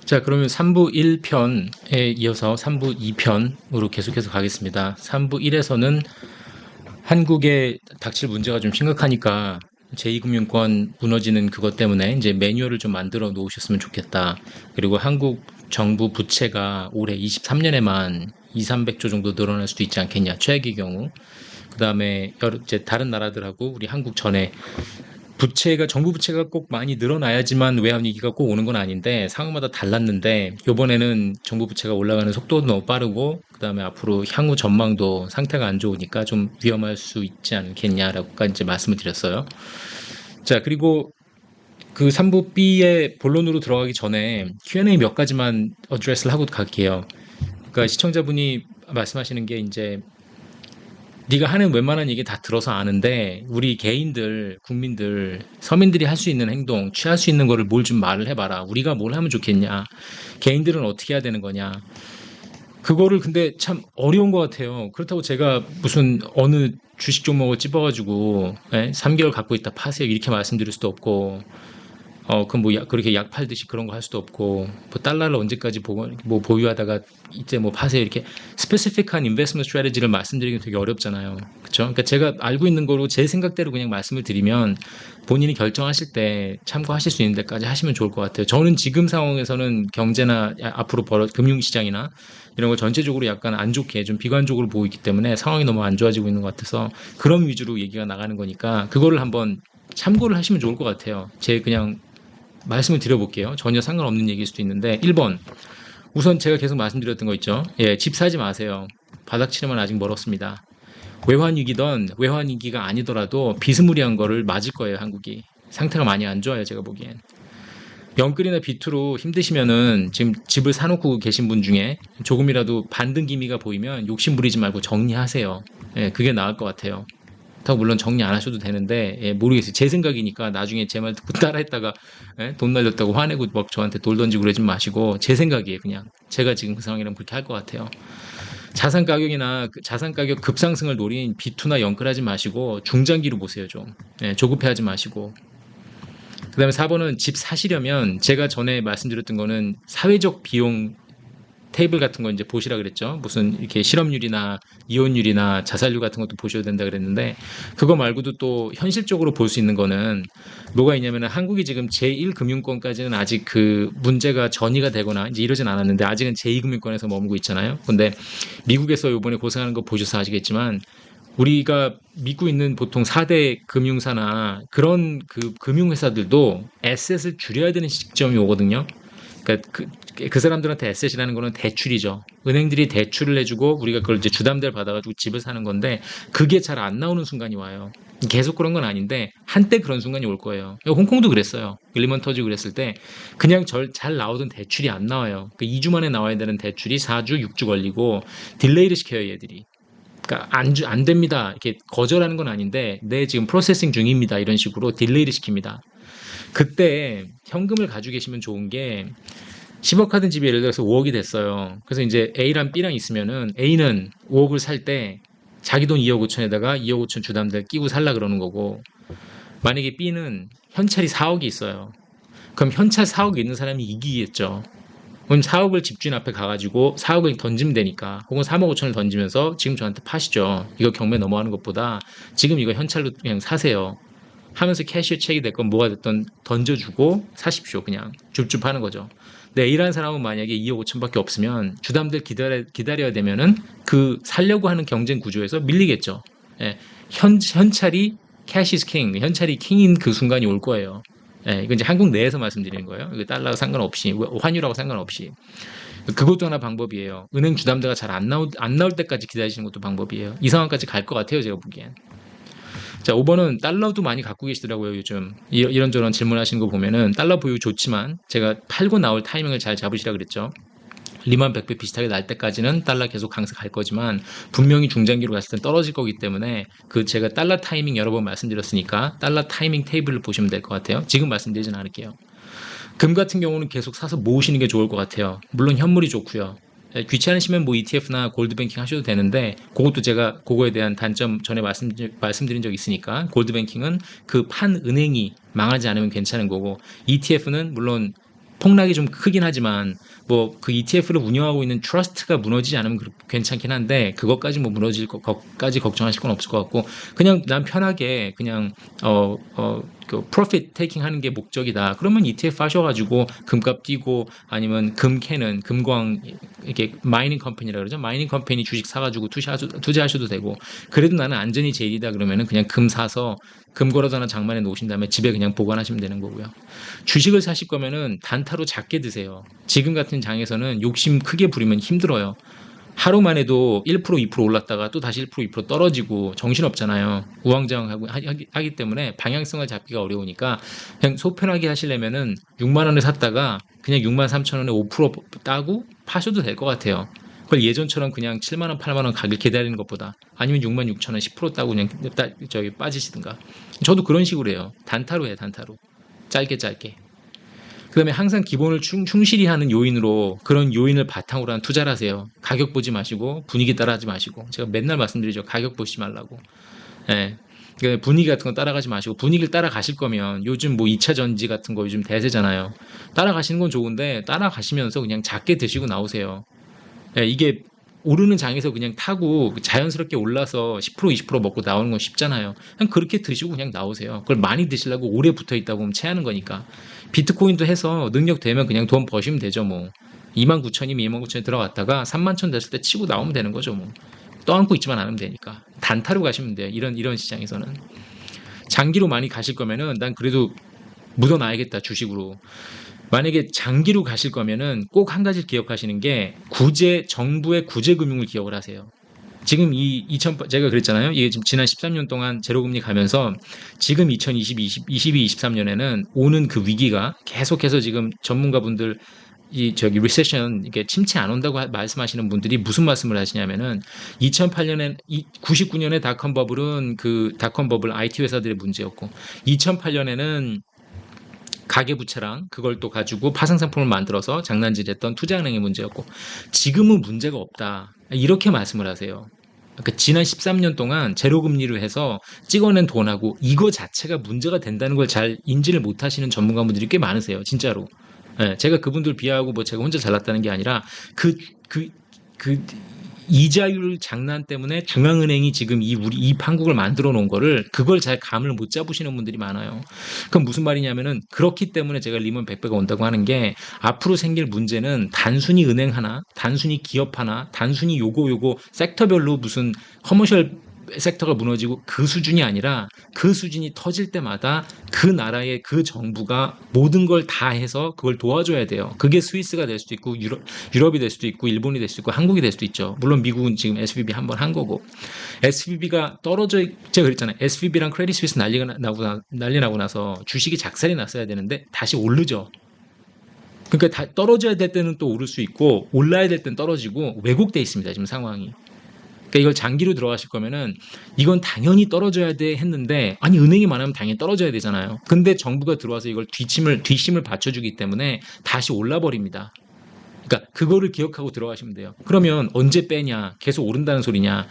자, 그러면 3부 1편에 이어서 3부 2편으로 계속해서 가겠습니다. 3부 1에서는 한국에 닥칠 문제가 좀 심각하니까 제2금융권 무너지는 그것 때문에 이제 매뉴얼을 좀 만들어 놓으셨으면 좋겠다. 그리고 한국 정부 부채가 올해 23년에만 2, 300조 정도 늘어날 수도 있지 않겠냐. 최악의 경우. 그 다음에 이제 다른 나라들하고 우리 한국 전에 부채가 정부 부채가 꼭 많이 늘어나야지만 외환 위기가 꼭 오는 건 아닌데 상황마다 달랐는데 이번에는 정부 부채가 올라가는 속도도 너무 빠르고 그다음에 앞으로 향후 전망도 상태가 안 좋으니까 좀 위험할 수 있지 않겠냐라고까지 이제 말씀을 드렸어요. 자, 그리고 그 3부 B의 본론으로 들어가기 전에 Q&A 몇 가지만 어드레스를 하고 갈게요. 그러니까 시청자분이 말씀하시는 게 이제 네가 하는 웬만한 얘기 다 들어서 아는데 우리 개인들, 국민들, 서민들이 할 수 있는 행동, 취할 수 있는 거를 뭘 좀 말을 해봐라. 우리가 뭘 하면 좋겠냐. 개인들은 어떻게 해야 되는 거냐. 그거를 근데 참 어려운 것 같아요. 그렇다고 제가 무슨 어느 주식 종목을 찝어가지고 3개월 갖고 있다 파세요 이렇게 말씀드릴 수도 없고 그럼 뭐 그렇게 약 팔듯이 그런 거 할 수도 없고, 뭐 달러를 언제까지 뭐 보유하다가 이제 뭐 파세요 이렇게 스페시픽한 인베스트먼트 스트래티지를 말씀드리기 되게 어렵잖아요. 그렇죠? 그러니까 제가 알고 있는 거로 제 생각대로 그냥 말씀을 드리면 본인이 결정하실 때 참고하실 수 있는 데까지 하시면 좋을 것 같아요. 저는 지금 상황에서는 경제나 앞으로 금융시장이나 이런 거 전체적으로 약간 안 좋게 좀 비관적으로 보이기 때문에 상황이 너무 안 좋아지고 있는 것 같아서 그런 위주로 얘기가 나가는 거니까 그거를 한번 참고를 하시면 좋을 것 같아요. 제 그냥 말씀을 드려볼게요. 전혀 상관없는 얘기일 수도 있는데 1번 우선 제가 계속 말씀드렸던 거 있죠. 예, 집 사지 마세요. 바닥 치려면 아직 멀었습니다. 외환위기든 외환위기가 아니더라도 비스무리한 거를 맞을 거예요. 한국이. 상태가 많이 안 좋아요. 제가 보기엔. 영끌이나 비투로 힘드시면은 지금 집을 사놓고 계신 분 중에 조금이라도 반등 기미가 보이면 욕심 부리지 말고 정리하세요. 예, 그게 나을 것 같아요. 물론 정리 안 하셔도 되는데 모르겠어요. 제 생각이니까 나중에 제 말 듣고 따라했다가 돈 날렸다고 화내고 막 저한테 돌 던지고 그러지 마시고 제 생각이에요. 그냥 제가 지금 그 상황이라면 그렇게 할 것 같아요. 자산 가격이나 자산 가격 급상승을 노린 비투나 영끌하지 마시고 중장기로 보세요. 좀 조급해하지 마시고. 그다음에 4번은 집 사시려면 제가 전에 말씀드렸던 거는 사회적 비용 테이블 같은 거 이제 보시라 그랬죠. 무슨 이렇게 실업률이나 이혼율이나 자살률 같은 것도 보셔야 된다 그랬는데 그거 말고도 또 현실적으로 볼 수 있는 거는 뭐가 있냐면은 한국이 지금 제1금융권까지는 아직 그 문제가 전이가 되거나 이제 이러진 않았는데 아직은 제2금융권에서 머물고 있잖아요. 근데 미국에서 이번에 고생하는 거 보셔서 아시겠지만 우리가 믿고 있는 보통 4대 금융사나 그런 그 금융회사들도 에셋을 줄여야 되는 시점이 오거든요. 그러니까 그 사람들한테 에셋이라는 거는 대출이죠. 은행들이 대출을 해주고 우리가 그걸 이제 주담대를 받아가지고 집을 사는 건데 그게 잘 안 나오는 순간이 와요. 계속 그런 건 아닌데 한때 그런 순간이 올 거예요. 홍콩도 그랬어요. 리먼 터지고 그랬을 때 그냥 잘 나오던 대출이 안 나와요. 그 2주 만에 나와야 되는 대출이 4주, 6주 걸리고 딜레이를 시켜요, 얘들이. 그러니까 안 됩니다. 이렇게 거절하는 건 아닌데 네, 지금 프로세싱 중입니다. 이런 식으로 딜레이를 시킵니다. 그때 현금을 가지고 계시면 좋은 게 10억 하던 집이 예를 들어서 5억이 됐어요. 그래서 이제 A랑 B랑 있으면은 A는 5억을 살 때 자기 돈 2억 5천에다가 2억 5천 주담대 끼고 살라 그러는 거고 만약에 B는 현찰이 4억이 있어요. 그럼 현찰 4억 있는 사람이 이기겠죠. 그럼 4억을 집주인 앞에 가가지고 4억을 던지면 되니까 혹은 3억 5천을 던지면서 지금 저한테 파시죠. 이거 경매 넘어가는 것보다 지금 이거 현찰로 그냥 사세요. 하면서 캐시어 책이 됐건 뭐가 됐든 던져주고 사십시오. 그냥 줍줍 하는 거죠. 근데 A라는 사람은 만약에 2억 5천밖에 없으면 주담대를 기다려야 되면은 그 살려고 하는 경쟁 구조에서 밀리겠죠. 예, 현찰이 캐시 is king, 현찰이 킹인 그 순간이 올 거예요. 예, 이건 이제 한국 내에서 말씀드리는 거예요. 이거 달러와 상관없이 환율하고 상관없이 그것도 하나 방법이에요. 은행 주담대가 잘 안 나올 때까지 기다리시는 것도 방법이에요. 이 상황까지 갈 것 같아요. 제가 보기엔. 자, 5번은 달러도 많이 갖고 계시더라고요, 요즘. 이런저런 질문하시는 거 보면은 달러 보유 좋지만 제가 팔고 나올 타이밍을 잘 잡으시라 그랬죠. 리만 100배 비슷하게 날 때까지는 달러 계속 강세 갈 거지만 분명히 중장기로 갔을 땐 떨어질 거기 때문에 그 제가 달러 타이밍 여러 번 말씀드렸으니까 달러 타이밍 테이블을 보시면 될 것 같아요. 지금 말씀드리진 않을게요. 금 같은 경우는 계속 사서 모으시는 게 좋을 것 같아요. 물론 현물이 좋고요. 귀찮으시면 뭐 ETF나 골드뱅킹 하셔도 되는데 그것도 제가 그거에 대한 단점 전에 말씀드린 적 있으니까 골드뱅킹은 그 판 은행이 망하지 않으면 괜찮은 거고 ETF는 물론 폭락이 좀 크긴 하지만 뭐 그 ETF를 운영하고 있는 트러스트가 무너지지 않으면 괜찮긴 한데 그것까지 뭐 무너질 것까지 걱정하실 건 없을 것 같고 그냥 난 편하게 그냥 그 프로핏 테이킹 하는 게 목적이다. 그러면 ETF 하셔가지고 금값 뛰고 아니면 금 캐는 금광 이렇게 마이닝 컴퍼니라 그러죠. 마이닝 컴퍼니 주식 사가지고 투자하셔도 되고 그래도 나는 안전이 제일이다 그러면은 그냥 금 사서 금 걸어다나 장만해 놓으신 다음에 집에 그냥 보관하시면 되는 거고요. 주식을 사실 거면은 단타로 작게 드세요. 지금 같은 장에서는 욕심 크게 부리면 힘들어요. 하루만 해도 1% 2% 올랐다가 또 다시 1% 2% 떨어지고 정신없잖아요. 우왕좌왕하고 하기 때문에 방향성을 잡기가 어려우니까 그냥 속 편하게 하시려면은 6만 원에 샀다가 그냥 6만 3천 원에 5% 따고 파셔도 될 것 같아요. 그걸 예전처럼 그냥 7만 원, 8만 원 가길 기다리는 것보다 아니면 6만 6천 원 10% 따고 그냥 저기 빠지시든가. 저도 그런 식으로 해요. 단타로 해요, 단타로. 짧게 짧게. 그다음에 항상 기본을 충실히 하는 요인으로 그런 요인을 바탕으로 한 투자를 하세요. 가격 보지 마시고 분위기 따라하지 마시고 제가 맨날 말씀드리죠. 가격 보지 말라고. 예. 그러니까 분위기 같은 거 따라가지 마시고 분위기를 따라가실 거면 요즘 뭐 2차 전지 같은 거 요즘 대세잖아요. 따라가시는 건 좋은데 따라가시면서 그냥 작게 드시고 나오세요. 예, 이게 오르는 장에서 그냥 타고 자연스럽게 올라서 10% 20% 먹고 나오는 건 쉽잖아요. 그냥 그렇게 드시고 그냥 나오세요. 그걸 많이 드시려고 오래 붙어 있다 보면 체하는 거니까. 비트코인도 해서 능력 되면 그냥 돈 버시면 되죠, 뭐. 29,000이면 29,000에 들어갔다가 31,000 됐을 때 치고 나오면 되는 거죠, 뭐. 떠안고 있지만 않으면 되니까. 단타로 가시면 돼요. 이런 시장에서는. 장기로 많이 가실 거면은 난 그래도 묻어놔야겠다, 주식으로. 만약에 장기로 가실 거면은 꼭 한 가지 기억하시는 게 정부의 구제 금융을 기억을 하세요. 지금 제가 그랬잖아요. 이게 지금 지난 13년 동안 제로금리 가면서 지금 22, 23년에는 오는 그 위기가 계속해서 지금 전문가분들 리세션 이게 침체 안 온다고 말씀하시는 분들이 무슨 말씀을 하시냐면은 2008년에 99년에 닷컴 버블은 그 닷컴 버블 IT 회사들의 문제였고 2008년에는 가계부채랑 그걸 또 가지고 파생상품을 만들어서 장난질했던 투자은행의 문제였고 지금은 문제가 없다. 이렇게 말씀을 하세요. 그러니까 지난 13년 동안 제로금리로 해서 찍어낸 돈하고 이거 자체가 문제가 된다는 걸 잘 인지를 못하시는 전문가분들이 꽤 많으세요. 진짜로. 예, 제가 그분들 비하하고 뭐 제가 혼자 잘났다는 게 아니라 그, 그, 그 이자율 장난 때문에 중앙은행이 지금 이 판국을 만들어 놓은 거를 그걸 잘 감을 못 잡으시는 분들이 많아요. 그럼 무슨 말이냐면은 그렇기 때문에 제가 리먼 100배가 온다고 하는 게 앞으로 생길 문제는 단순히 은행 하나, 단순히 기업 하나, 단순히 요거 섹터별로 무슨 커머셜 섹터가 무너지고 그 수준이 아니라 그 수준이 터질 때마다 그 나라의 그 정부가 모든 걸 다 해서 그걸 도와줘야 돼요. 그게 스위스가 될 수도 있고 유럽이 될 수도 있고 일본이 될 수도 있고 한국이 될 수도 있죠. 물론 미국은 지금 SVB 한 번 한 거고 SVB가 제가 그랬잖아요. SVB랑 크레딧 스위스 난리 나고 나서 주식이 작살이 났어야 되는데 다시 오르죠. 그러니까 다 떨어져야 될 때는 또 오를 수 있고 올라야 될 때는 떨어지고 왜곡돼 있습니다. 지금 상황이. 그러니까 이걸 장기로 들어가실 거면은 이건 당연히 떨어져야 돼 했는데 아니 은행이 많으면 당연히 떨어져야 되잖아요. 근데 정부가 들어와서 이걸 뒷심을 받쳐주기 때문에 다시 올라 버립니다. 그러니까 그거를 기억하고 들어가시면 돼요. 그러면 언제 빼냐? 계속 오른다는 소리냐?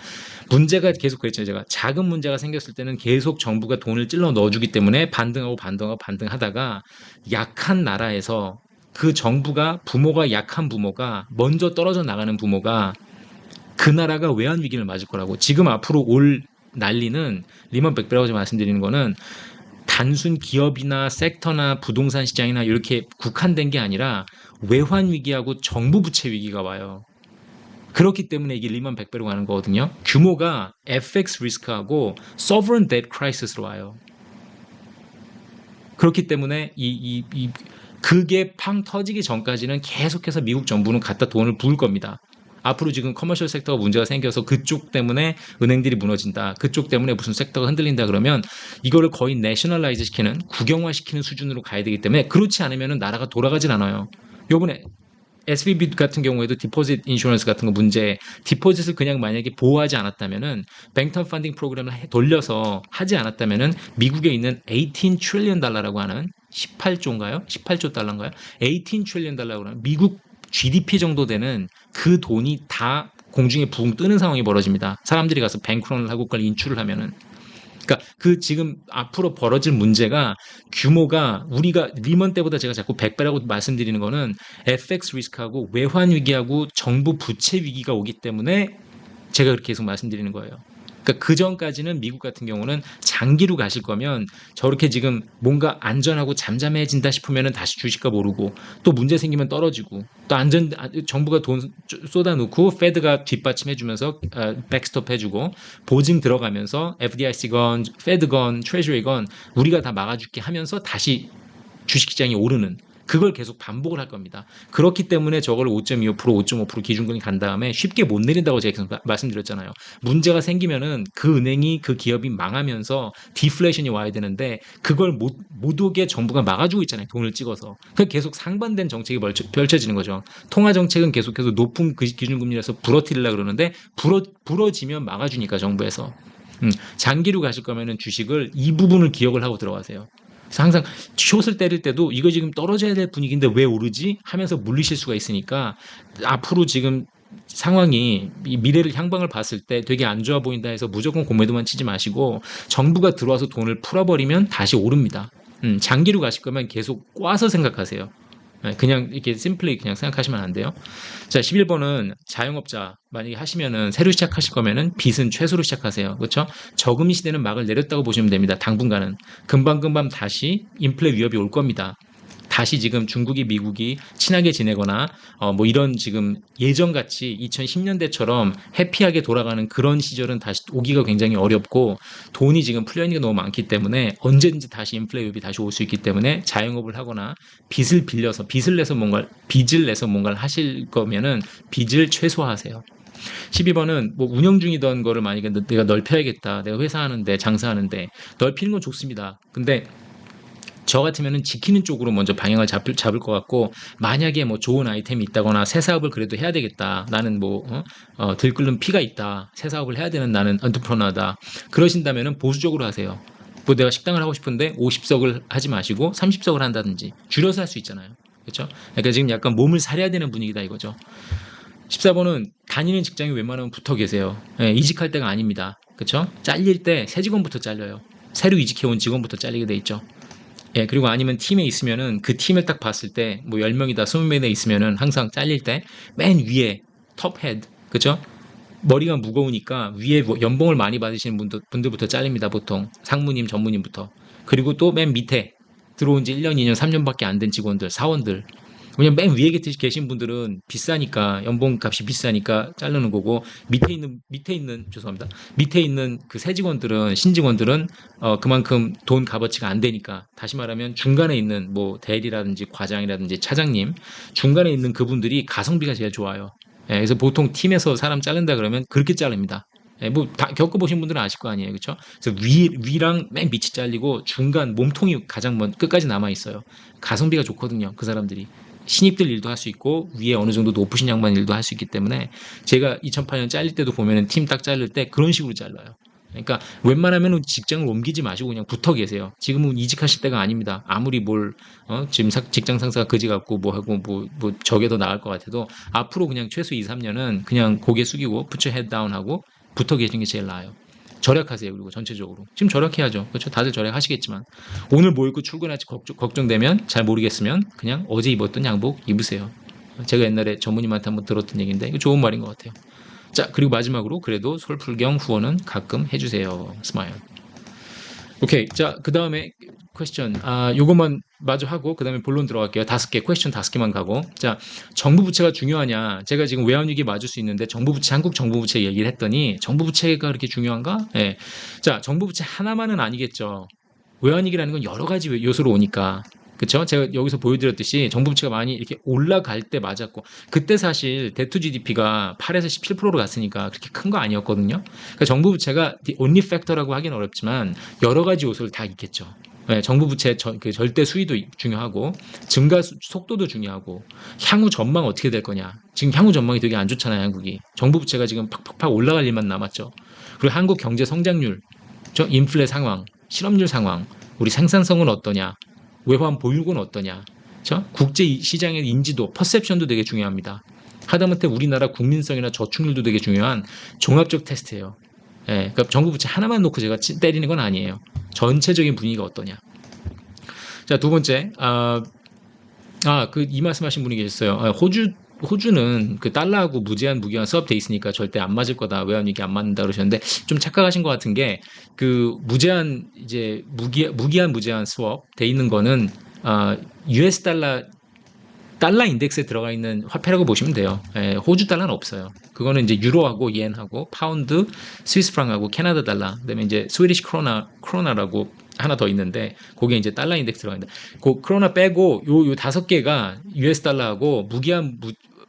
문제가 계속 그랬죠. 제가 작은 문제가 생겼을 때는 계속 정부가 돈을 찔러 넣어주기 때문에 반등하다가 약한 나라에서 그 정부가 약한 부모가 먼저 떨어져 나가는 부모가 그 나라가 외환 위기를 맞을 거라고. 지금 앞으로 올 난리는 리먼 백배라고 말씀드리는 거는 단순 기업이나 섹터나 부동산 시장이나 이렇게 국한된 게 아니라 외환 위기하고 정부 부채 위기가 와요. 그렇기 때문에 이게 리먼 백배로 가는 거거든요. 규모가 FX 리스크하고 sovereign debt crisis로 와요. 그렇기 때문에 그게 팡 터지기 전까지는 계속해서 미국 정부는 갖다 돈을 부을 겁니다. 앞으로 지금 커머셜 섹터가 문제가 생겨서 그쪽 때문에 은행들이 무너진다. 그쪽 때문에 무슨 섹터가 흔들린다 그러면 이거를 거의 내셔널라이즈 시키는 국영화 시키는 수준으로 가야 되기 때문에 그렇지 않으면 나라가 돌아가질 않아요. 요번에 SVB 같은 경우에도 디포짓 인슈런스 같은 거 문제, 디포짓을 그냥 만약에 보호하지 않았다면은 뱅턴 펀딩 프로그램을 돌려서 하지 않았다면은 미국에 있는 18 트릴리언 달러라고 하는 18조인가요? 18조 달러인가요? 18 트릴리언 달러라고 하는 미국 GDP 정도 되는 그 돈이 다 공중에 붕 뜨는 상황이 벌어집니다. 사람들이 가서 뱅크런을 하고 그걸 인출을 하면은 그러니까 그 지금 앞으로 벌어질 문제가 규모가 우리가 리먼 때보다 제가 자꾸 100배라고 말씀드리는 거는 FX 리스크하고 외환 위기하고 정부 부채 위기가 오기 때문에 제가 그렇게 계속 말씀드리는 거예요. 그러니까 그 전까지는 미국 같은 경우는 장기로 가실 거면 저렇게 지금 뭔가 안전하고 잠잠해진다 싶으면 다시 주식값 오르고 또 문제 생기면 떨어지고 또 정부가 돈 쏟아놓고 페드가 뒷받침해주면서 백스톱 해주고 보증 들어가면서 FDIC건 페드건 트레저리건 우리가 다 막아줄게 하면서 다시 주식시장이 오르는 그걸 계속 반복을 할 겁니다. 그렇기 때문에 저걸 5.25%, 5.5% 기준금리 간 다음에 쉽게 못 내린다고 제가 계속 말씀드렸잖아요. 문제가 생기면은 그 은행이 그 기업이 망하면서 디플레이션이 와야 되는데 그걸 못 오게 정부가 막아주고 있잖아요. 돈을 찍어서. 그 계속 상반된 정책이 펼쳐지는 거죠. 통화 정책은 계속해서 높은 기준금리라서 부러뜨리려고 그러는데 부러지면 막아주니까 정부에서. 장기로 가실 거면은 주식을 이 부분을 기억을 하고 들어가세요. 그래서 항상 숏을 때릴 때도 이거 지금 떨어져야 될 분위기인데 왜 오르지? 하면서 물리실 수가 있으니까 앞으로 지금 상황이 미래를 향방을 봤을 때 되게 안 좋아 보인다 해서 무조건 고매도만 치지 마시고 정부가 들어와서 돈을 풀어버리면 다시 오릅니다. 장기로 가실 거면 계속 꽈서 생각하세요. 그냥 이렇게 심플리 그냥 생각하시면 안 돼요. 자, 11번은 자영업자 만약에 하시면은 새로 시작하실 거면은 빚은 최소로 시작하세요. 그렇죠? 저금리 시대는 막을 내렸다고 보시면 됩니다. 당분간은 금방금방 다시 인플레 위협이 올 겁니다. 다시 지금 중국이 미국이 친하게 지내거나 뭐 이런 지금 예전같이 2010년대처럼 해피하게 돌아가는 그런 시절은 다시 오기가 굉장히 어렵고 돈이 지금 풀려 있는 게 너무 많기 때문에 언제든지 다시 인플레 위협이 다시 올 수 있기 때문에 자영업을 하거나 빚을 내서 뭔가를 하실 거면은 빚을 최소화하세요. 12번은 뭐 운영 중이던 거를 만약에 내가 넓혀야겠다. 내가 회사 하는데 장사하는데 넓히는 건 좋습니다. 근데 저 같으면은 지키는 쪽으로 먼저 방향을 잡을 것 같고 만약에 뭐 좋은 아이템이 있다거나 새 사업을 그래도 해야 되겠다. 나는 뭐 들끓는 피가 있다. 새 사업을 해야 되는 나는 엔터프러너다. 그러신다면은 보수적으로 하세요. 뭐 내가 식당을 하고 싶은데 50석을 하지 마시고 30석을 한다든지 줄여서 할 수 있잖아요. 그렇죠? 그러니까 지금 약간 몸을 사려야 되는 분위기다 이거죠. 14번은 다니는 직장에 웬만하면 붙어 계세요. 예, 이직할 때가 아닙니다. 그렇죠? 잘릴 때 새 직원부터 잘려요. 새로 이직해온 직원부터 잘리게 돼 있죠. 예, 그리고 아니면 팀에 있으면은 그 팀을 딱 봤을 때 뭐 10명이다 20명이다 있으면은 항상 잘릴 때 맨 위에 톱 헤드 그죠? 머리가 무거우니까 위에 뭐 연봉을 많이 받으시는 분들부터 잘립니다 보통 상무님 전무님부터 그리고 또 맨 밑에 들어온 지 1년 2년 3년밖에 안 된 직원들 사원들 왜냐면 맨 위에 계신 분들은 비싸니까 연봉값이 비싸니까 자르는 거고 죄송합니다. 밑에 있는 그 새 직원들은 신직원들은 그만큼 돈 값어치가 안 되니까 다시 말하면 중간에 있는 뭐 대리라든지 과장이라든지 차장님 중간에 있는 그분들이 가성비가 제일 좋아요. 예, 그래서 보통 팀에서 사람 자른다 그러면 그렇게 자릅니다. 예, 뭐 다 겪어보신 분들은 아실 거 아니에요, 그렇죠? 그래서 위랑 맨 밑이 잘리고 중간 몸통이 가장 끝까지 남아 있어요. 가성비가 좋거든요, 그 사람들이. 신입들 일도 할 수 있고 위에 어느 정도 높으신 양반 일도 할 수 있기 때문에 제가 2008년 잘릴 때도 보면은 팀 딱 자를 때 그런 식으로 잘라요. 그러니까 웬만하면 직장을 옮기지 마시고 그냥 붙어 계세요. 지금은 이직하실 때가 아닙니다. 아무리 지금 직장 상사가 그지 같고 뭐 하고 뭐 저게 더 나을 것 같아도 앞으로 그냥 최소 2, 3년은 그냥 고개 숙이고 put your head down 하고 붙어 계시는 게 제일 나아요. 절약하세요. 그리고 전체적으로. 지금 절약해야죠. 그렇죠? 다들 절약하시겠지만 오늘 뭐 입고 출근할지 걱정되면 잘 모르겠으면 그냥 어제 입었던 양복 입으세요. 제가 옛날에 전무님한테 한번 들었던 얘기인데 이거 좋은 말인 것 같아요. 자, 그리고 마지막으로 그래도 솔풀경 후원은 가끔 해주세요. 스마일. 오케이. 자, 그 다음에 퀘스천. 요것만 마저 하고 그 다음에 본론 들어갈게요. 5개, 퀘스천 5개만 가고. 자, 정부 부채가 중요하냐? 제가 지금 외환위기 맞을 수 있는데 정부 부채, 한국 정부 부채 얘기를 했더니 정부 부채가 그렇게 중요한가? 예. 자, 정부 부채 하나만은 아니겠죠. 외환위기라는 건 여러 가지 요소로 오니까. 그쵸? 제가 여기서 보여드렸듯이 정부 부채가 많이 이렇게 올라갈 때 맞았고, 그때 사실 대투 GDP가 8에서 17%로 갔으니까 그렇게 큰 거 아니었거든요. 그러니까 정부 부채가 the only factor라고 하긴 어렵지만 여러 가지 요소를 다 있겠죠. 네, 정부 부채 그 절대 수위도 중요하고 증가 속도도 중요하고 향후 전망 어떻게 될 거냐. 지금 향후 전망이 되게 안 좋잖아요, 한국이. 정부 부채가 지금 팍팍팍 올라갈 일만 남았죠. 그리고 한국 경제 성장률, 인플레 상황, 실업률 상황, 우리 생산성은 어떠냐, 외환 보유고는 어떠냐, 국제 시장의 인지도, 퍼셉션도 되게 중요합니다. 하다못해 우리나라 국민성이나 저축률도 되게 중요한 종합적 테스트예요. 예, 그러니까 정부 부채 하나만 놓고 제가 때리는 건 아니에요. 전체적인 분위기가 어떠냐. 자, 두 번째, 이 말씀하신 분이 계셨어요. 호주는 그 달러하고 무제한 무기한 수합돼 있으니까 절대 안 맞을 거다. 외환위기 안 맞는다 그러셨는데 좀 착각하신 것 같은 게 그 무제한 이제 무기한 무제한 수업 돼 있는 거는 US 달러 인덱스에 들어가 있는 화폐라고 보시면 돼요. 예, 호주 달러는 없어요. 그거는 이제 유로하고 이엔하고 파운드, 스위스 프랑하고 캐나다 달러, 그다음에 이제 스위디시 크로나라고 하나 더 있는데 그게 이제 달러 인덱스 들어가 있는데 그 크로나 빼고 요 다섯 개가 US 달러하고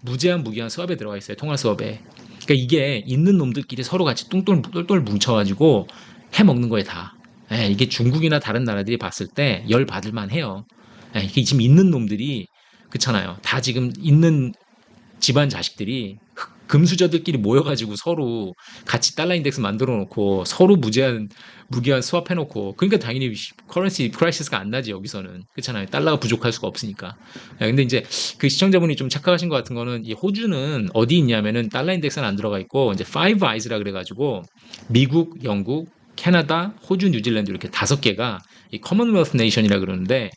무제한 무기한 수업에 들어가 있어요. 통화 수업에. 그러니까 이게 있는 놈들끼리 서로 같이 똘똘 뭉쳐가지고 해 먹는 거에 다. 예, 이게 중국이나 다른 나라들이 봤을 때 열 받을 만해요. 예, 이게 지금 있는 놈들이 그렇잖아요. 다 지금 있는 집안 자식들이 금수저들끼리 모여가지고 서로 같이 달러 인덱스 만들어 놓고 서로 무기한 수합해 놓고 그러니까 당연히 커런시 크라이시스가 안 나지 여기서는 그렇잖아요. 달러가 부족할 수가 없으니까. 근데 이제 그 시청자분이 좀 착각하신 것 같은 거는 이 호주는 어디 있냐면은 달러 인덱스는 안 들어가 있고 이제 Five Eyes라 그래가지고 미국, 영국, 캐나다, 호주, 뉴질랜드 이렇게 다섯 개가 이 커먼웰스 네이션이라 그러는데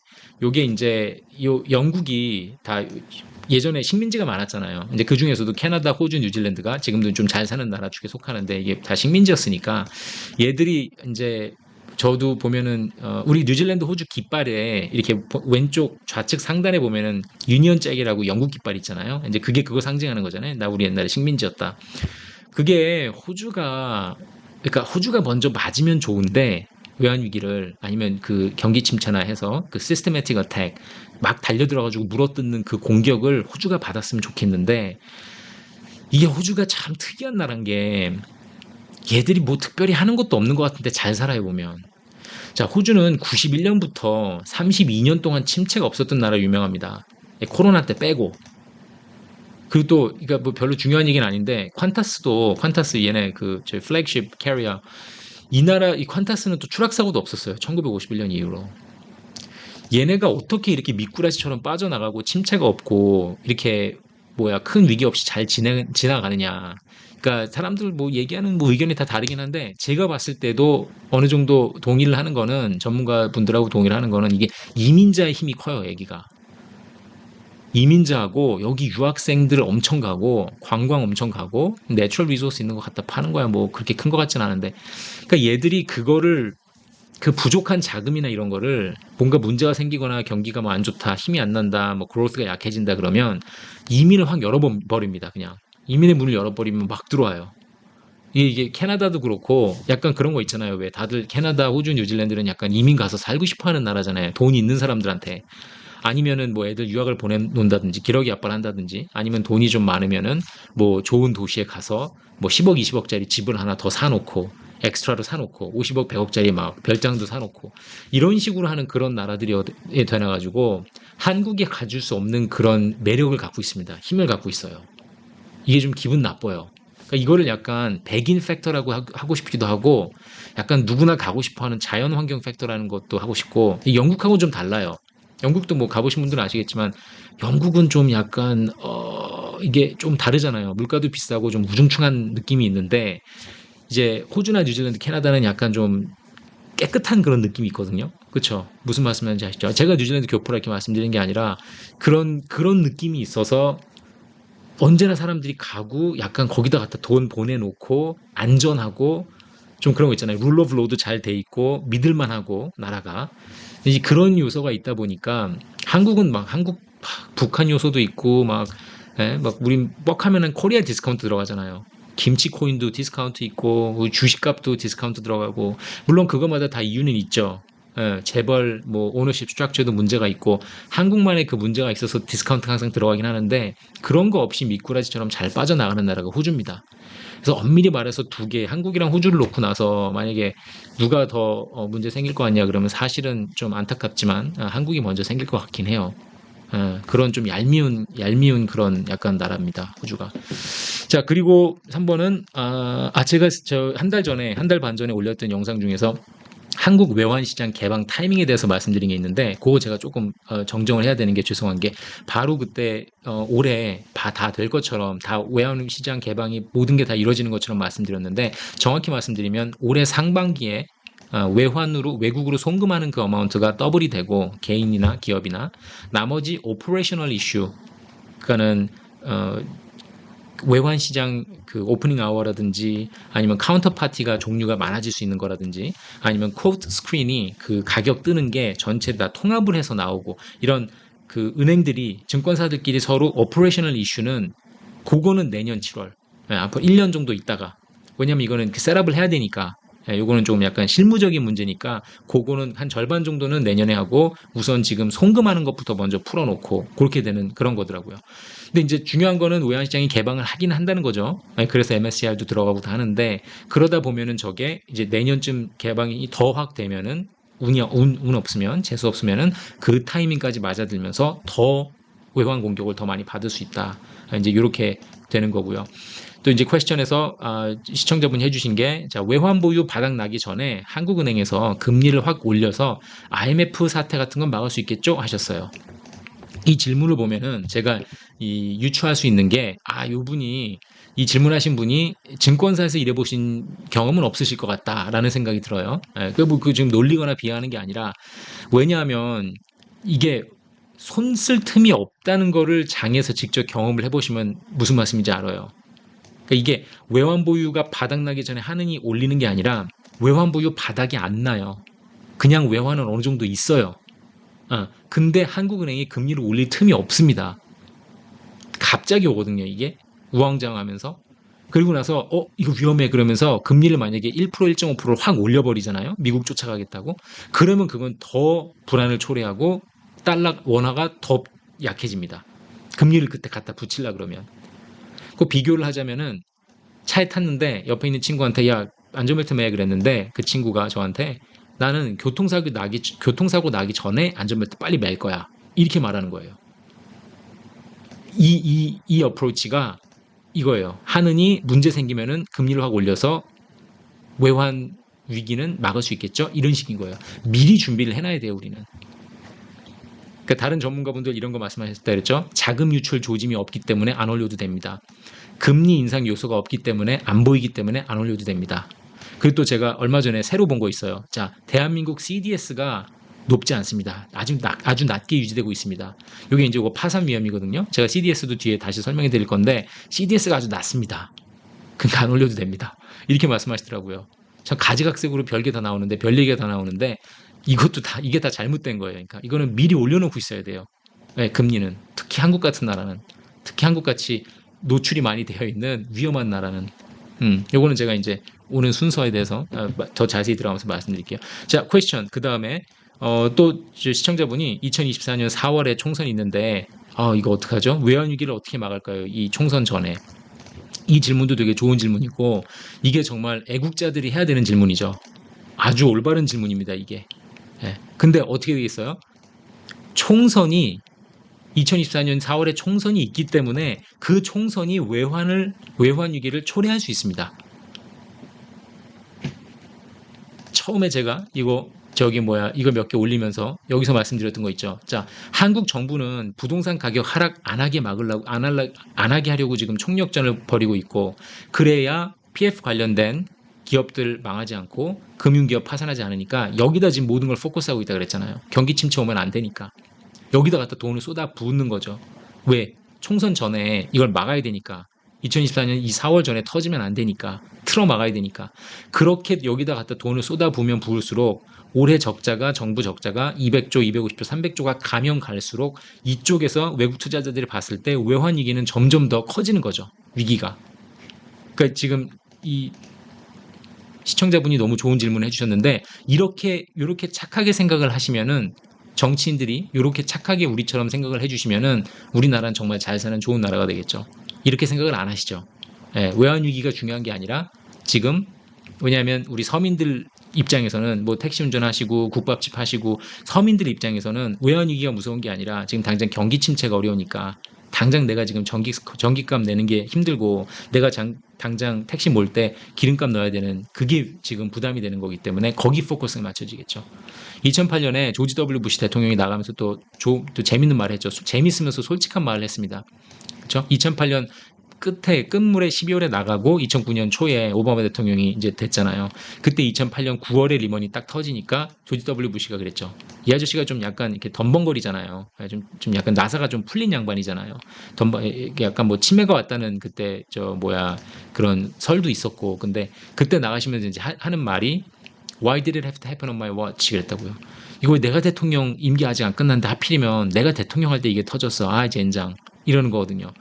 요게 이제 요 영국이 다 예전에 식민지가 많았잖아요. 근데 그 중에서도 캐나다, 호주, 뉴질랜드가 지금도 좀 잘 사는 나라 축에 속하는데 이게 다 식민지였으니까 얘들이 이제 저도 보면은 우리 뉴질랜드, 호주 깃발에 이렇게 왼쪽 좌측 상단에 보면은 유니언 잭이라고 영국 깃발 있잖아요. 이제 그게 그거 상징하는 거잖아요. 나 우리 옛날에 식민지였다. 그게 그러니까 호주가 먼저 맞으면 좋은데 외환 위기를 아니면 그 경기 침체나 해서 그 시스테매틱 어택 막 달려들어가지고 물어뜯는 그 공격을 호주가 받았으면 좋겠는데 이게 호주가 참 특이한 나라인 게 얘들이 뭐 특별히 하는 것도 없는 것 같은데 잘 살아요 보면. 자, 호주는 91년부터 32년 동안 침체가 없었던 나라 유명합니다. 코로나 때 빼고. 그리고 또, 그러니까 뭐 별로 중요한 얘기는 아닌데, 퀀타스 얘네 그, 저희 플래그십 캐리어. 이 퀀타스는 또 추락사고도 없었어요. 1951년 이후로. 얘네가 어떻게 이렇게 미꾸라지처럼 빠져나가고 침체가 없고, 이렇게, 큰 위기 없이 잘 지나가느냐. 그러니까 사람들 뭐 얘기하는 뭐 의견이 다 다르긴 한데, 제가 봤을 때도 어느 정도 동의를 하는 거는, 전문가 분들하고 동의를 하는 거는 이게 이민자의 힘이 커요, 얘기가. 이민자하고 여기 유학생들 엄청 가고 관광 엄청 가고 내추럴 리소스 있는 거 갖다 파는 거야 뭐 그렇게 큰 거 같진 않은데 그러니까 얘들이 그거를 그 부족한 자금이나 이런 거를 뭔가 문제가 생기거나 경기가 뭐 안 좋다 힘이 안 난다 뭐 그로스가 약해진다 그러면 이민을 확 열어버립니다 그냥 이민의 문을 열어버리면 막 들어와요. 이게 캐나다도 그렇고 약간 그런 거 있잖아요. 왜 다들 캐나다, 호주, 뉴질랜드는 약간 이민 가서 살고 싶어 하는 나라잖아요. 돈이 있는 사람들한테. 아니면은 뭐 애들 유학을 보내놓는다든지 기러기 아빠를 한다든지 아니면 돈이 좀 많으면은 뭐 좋은 도시에 가서 뭐 10억, 20억짜리 집을 하나 더 사놓고 엑스트라로 사놓고 50억, 100억짜리 막 별장도 사놓고 이런 식으로 하는 그런 나라들이 되나가지고 한국이 가질 수 없는 그런 매력을 갖고 있습니다. 힘을 갖고 있어요. 이게 좀 기분 나빠요. 그러니까 이거를 약간 백인 팩터라고 하고 싶기도 하고 약간 누구나 가고 싶어하는 자연 환경 팩터라는 것도 하고 싶고 영국하고 좀 달라요. 영국도 뭐 가보신 분들은 아시겠지만 영국은 좀 약간 이게 좀 다르잖아요. 물가도 비싸고 좀 우중충한 느낌이 있는데 이제 호주나 뉴질랜드, 캐나다는 약간 좀 깨끗한 그런 느낌이 있거든요. 그렇죠? 무슨 말씀하는지 아시죠? 제가 뉴질랜드 교포라 이렇게 말씀드리는 게 아니라 그런 느낌이 있어서 언제나 사람들이 가고 약간 거기다 갖다 돈 보내놓고 안전하고 좀 그런 거 있잖아요. 룰 오브 로도 잘 돼 있고 믿을만하고 나라가 이제 그런 요소가 있다 보니까 한국은 막 북한 요소도 있고 막 우리 뻑하면은 코리아 디스카운트 들어가잖아요. 김치 코인도 디스카운트 있고 주식값도 디스카운트 들어가고 물론 그거마다 다 이유는 있죠. 재벌 뭐 오너십 스트럭처도 문제가 있고 한국만의 그 문제가 있어서 디스카운트 항상 들어가긴 하는데 그런 거 없이 미꾸라지처럼 잘 빠져나가는 나라가 호주입니다. 그래서 엄밀히 말해서 두 개, 한국이랑 호주를 놓고 나서 만약에 누가 더 문제 생길 거 같냐 그러면 사실은 좀 안타깝지만 한국이 먼저 생길 것 같긴 해요. 그런 좀 얄미운 그런 약간 나라입니다. 호주가. 자, 그리고 3번은 제가 한 달 반 전에 올렸던 영상 중에서 한국 외환시장 개방 타이밍에 대해서 말씀드린 게 있는데 그거 제가 조금 정정을 해야 되는 게 죄송한 게 바로 그때 올해 다 될 것처럼 다 외환시장 개방이 모든 게 다 이루어지는 것처럼 말씀드렸는데 정확히 말씀드리면 올해 상반기에 외국으로 송금하는 그 어마운트가 더블이 되고 개인이나 기업이나 나머지 오퍼레이셔널 이슈 그러니까는 외환 시장 그 오프닝 아워라든지 아니면 카운터 파티가 종류가 많아질 수 있는 거라든지 아니면 코트 스크린이 그 가격 뜨는 게 전체 다 통합을 해서 나오고 이런 그 은행들이 증권사들끼리 서로 오퍼레이셔널 이슈는 그거는 내년 7월 앞으로 1년 정도 있다가 왜냐면 이거는 그 셋업을 해야 되니까 요거는 좀 약간 실무적인 문제니까 그거는 한 절반 정도는 내년에 하고 우선 지금 송금하는 것부터 먼저 풀어놓고 그렇게 되는 그런 거더라고요. 근데 이제 중요한 거는 외환시장이 개방을 하긴 한다는 거죠. 그래서 MSCI도 들어가고 다 하는데 그러다 보면은 저게 이제 내년쯤 개방이 더 확 되면은 운 없으면 재수 없으면은 그 타이밍까지 맞아들면서 더 외환 공격을 더 많이 받을 수 있다. 이제 이렇게 되는 거고요. 또 이제 퀘스천에서 시청자분이 해주신 게 자, 외환 보유 바닥 나기 전에 한국은행에서 금리를 확 올려서 IMF 사태 같은 건 막을 수 있겠죠? 하셨어요. 이 질문을 보면은 제가 유추할 수 있는 게 요분이 이 질문하신 분이 증권사에서 일해보신 경험은 없으실 것 같다라는 생각이 들어요. 그 지금 놀리거나 비하하는 게 아니라 왜냐하면 이게 손 쓸 틈이 없다는 거를 장에서 직접 경험을 해보시면 무슨 말씀인지 알아요. 그러니까 이게 외환 보유가 바닥나기 전에 하느니 올리는 게 아니라 외환 보유 바닥이 안 나요. 그냥 외환은 어느 정도 있어요. 근데 한국은행이 금리를 올릴 틈이 없습니다. 갑자기 오거든요, 이게. 우왕좌왕하면서. 그리고 나서 이거 위험해 그러면서 금리를 만약에 1%, 1.5%를 확 올려버리잖아요. 미국 쫓아가겠다고. 그러면 그건 더 불안을 초래하고 달러 원화가 더 약해집니다. 금리를 그때 갖다 붙이려 그러면. 그 비교를 하자면은 차에 탔는데 옆에 있는 친구한테 야 안전벨트 매 그랬는데 그 친구가 저한테 나는 교통사고 나기 전에 안전벨트 빨리 맬 거야. 이렇게 말하는 거예요. 이 어프로치가 이거예요. 하느니 문제 생기면은 금리를 확 올려서 외환 위기는 막을 수 있겠죠? 이런 식인 거예요. 미리 준비를 해놔야 돼요, 우리는. 그러니까 다른 전문가분들 이런 거 말씀하셨다 그랬죠? 자금 유출 조짐이 없기 때문에 안 올려도 됩니다. 금리 인상 요소가 없기 때문에 안 보이기 때문에 안 올려도 됩니다. 그리고 또 제가 얼마 전에 새로 본 거 있어요. 자, 대한민국 CDS가 높지 않습니다. 아주 낮게 유지되고 있습니다. 이게 이제 파산 위험이거든요. 제가 CDS도 뒤에 다시 설명해 드릴 건데 CDS가 아주 낮습니다. 그러니까 안 올려도 됩니다. 이렇게 말씀하시더라고요. 전 가지각색으로 별게 다 나오는데 별 얘기가 다 나오는데 이게 다 잘못된 거예요. 그러니까 이거는 미리 올려놓고 있어야 돼요. 네, 금리는 특히 한국 같은 나라는 특히 한국같이 노출이 많이 되어 있는 위험한 나라는 요거는 제가 이제 오는 순서에 대해서 더 자세히 들어가면서 말씀드릴게요. 자, 퀘스천 그 다음에 또 시청자분이 2024년 4월에 총선이 있는데 이거 어떡하죠? 외환위기를 어떻게 막을까요? 이 총선 전에. 이 질문도 되게 좋은 질문이고 이게 정말 애국자들이 해야 되는 질문이죠. 아주 올바른 질문입니다, 이게. 근데 어떻게 되겠어요? 총선이 2024년 4월에 총선이 있기 때문에 그 총선이 외환 위기를 초래할 수 있습니다. 처음에 제가 이거 몇 개 올리면서 여기서 말씀드렸던 거 있죠. 자, 한국 정부는 부동산 가격 하락 안 하게 안 하게 하려고 지금 총력전을 벌이고 있고 그래야 PF 관련된 기업들 망하지 않고 금융기업 파산하지 않으니까 여기다 지금 모든 걸 포커스하고 있다 그랬잖아요. 경기 침체 오면 안 되니까. 여기다 갖다 돈을 쏟아 붓는 거죠. 왜? 총선 전에 이걸 막아야 되니까. 2024년 이 4월 전에 터지면 안 되니까. 틀어 막아야 되니까. 그렇게 여기다 갖다 돈을 쏟아 부으면 부을수록 올해 정부 적자가 200조, 250조, 300조가 가면 갈수록 이쪽에서 외국 투자자들이 봤을 때 외환 위기는 점점 더 커지는 거죠. 위기가. 그러니까 지금 이 시청자분이 너무 좋은 질문을 해주셨는데 이렇게 착하게 생각을 하시면은 정치인들이 이렇게 착하게 우리처럼 생각을 해주시면은 우리나라는 정말 잘 사는 좋은 나라가 되겠죠. 이렇게 생각을 안 하시죠. 외환 위기가 중요한 게 아니라 지금 왜냐하면 우리 서민들 입장에서는 뭐 택시 운전하시고 국밥집 하시고 서민들 입장에서는 외환 위기가 무서운 게 아니라 지금 당장 경기 침체가 어려우니까 당장 내가 지금 전기값 내는 게 힘들고 내가 당장 택시 몰 때 기름값 넣어야 되는 그게 지금 부담이 되는 거기 때문에 거기 포커스가 맞춰지겠죠. 2008년에 조지 W 부시 대통령이 나가면서 또 재밌는 말을 했죠. 재밌으면서 솔직한 말을 했습니다. 그렇죠? 2008년 끝물에 12월에 나가고 2009년 초에 오바마 대통령이 이제 됐잖아요. 그때 2008년 9월에 리먼이 딱 터지니까 조지 W 부시가 그랬죠. 이 아저씨가 좀 약간 이렇게 덤벙거리잖아요. 좀 약간 나사가 좀 풀린 양반이잖아요. 약간 뭐 치매가 왔다는 그때 그런 설도 있었고, 근데 그때 나가시면서 이제 하는 말이 Why did it have to happen on my watch? 그랬다고요. 이거 왜 내가 대통령 임기 아직 안 끝났는데 하필이면 내가 대통령 할 때 이게 터졌어. 아, 젠장. 이러는 거거든요.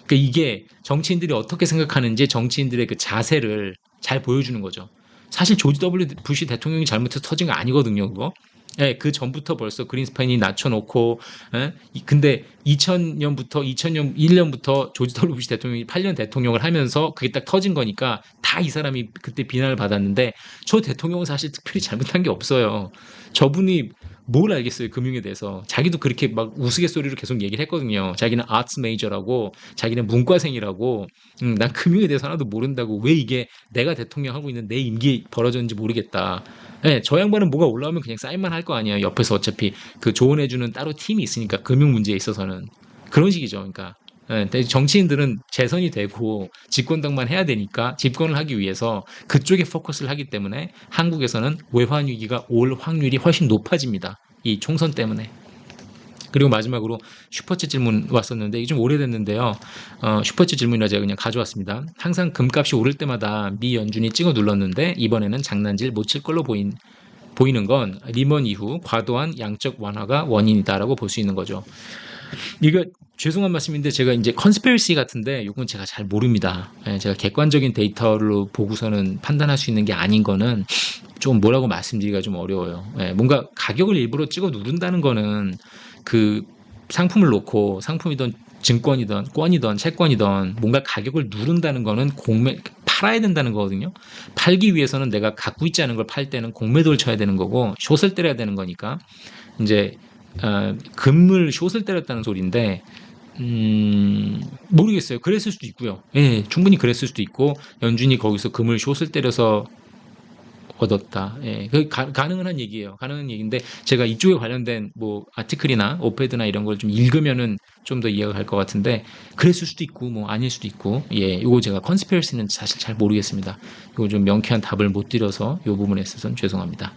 그러니까 이게 정치인들이 어떻게 생각하는지 정치인들의 그 자세를 잘 보여주는 거죠. 사실 조지 W 부시 대통령이 잘못해서 터진 거 아니거든요, 그거. 예, 그 전부터 벌써 그린스팬이 낮춰놓고, 예? 근데 2001년부터 조지 W 부시 대통령이 8년 대통령을 하면서 그게 딱 터진 거니까 다 이 사람이 그때 비난을 받았는데 저 대통령은 사실 특별히 잘못한 게 없어요. 저분이 뭘 알겠어요, 금융에 대해서. 자기도 그렇게 막 우스갯소리로 계속 얘기를 했거든요. 자기는 아츠 메이저라고, 자기는 문과생이라고, 난 금융에 대해서 하나도 모른다고, 왜 이게 내가 대통령 하고 있는 내 임기에 벌어졌는지 모르겠다. 예, 저 양반은 뭐가 올라오면 그냥 사인만 할 거 아니에요. 옆에서 어차피 그 조언해주는 따로 팀이 있으니까, 금융 문제에 있어서는. 그런 식이죠. 그러니까. 예, 근데 정치인들은 재선이 되고 집권당만 해야 되니까 집권을 하기 위해서 그쪽에 포커스를 하기 때문에 한국에서는 외환 위기가 올 확률이 훨씬 높아집니다. 이 총선 때문에. 그리고 마지막으로 슈퍼챗 질문 왔었는데 이게 좀 오래됐는데요. 슈퍼챗 질문이라 제가 그냥 가져왔습니다. 항상 금값이 오를 때마다 미 연준이 찍어 눌렀는데 이번에는 장난질 못 칠 걸로 보이는 건 리먼 이후 과도한 양적 완화가 원인이다라고 볼 수 있는 거죠. 이거 죄송한 말씀인데 제가 이제 컨스피러시 같은데 이건 제가 잘 모릅니다. 예, 제가 객관적인 데이터로 보고서는 판단할 수 있는 게 아닌 거는 좀 뭐라고 말씀드리기가 좀 어려워요. 예, 뭔가 가격을 일부러 찍어 누른다는 거는 그 상품을 놓고 상품이든 증권이든 권이든 채권이든 뭔가 가격을 누른다는 거는 팔아야 된다는 거거든요. 팔기 위해서는 내가 갖고 있지 않은 걸 팔 때는 공매도를 쳐야 되는 거고 숏을 때려야 되는 거니까 이제 금을 숏을 때렸다는 소리인데 모르겠어요. 그랬을 수도 있고요. 예, 충분히 그랬을 수도 있고 연준이 거기서 금을 숏을 때려서 얻었다. 예, 가능은 한 얘기예요. 가능한 얘기인데 제가 이쪽에 관련된 뭐 아티클이나 오페드나 이런 걸 좀 읽으면은 좀 더 이해가 갈 것 같은데 그랬을 수도 있고 뭐 아닐 수도 있고 예, 이거 제가 컨스피러시는 사실 잘 모르겠습니다. 이거 좀 명쾌한 답을 못 드려서 이 부분에 있어서는 죄송합니다.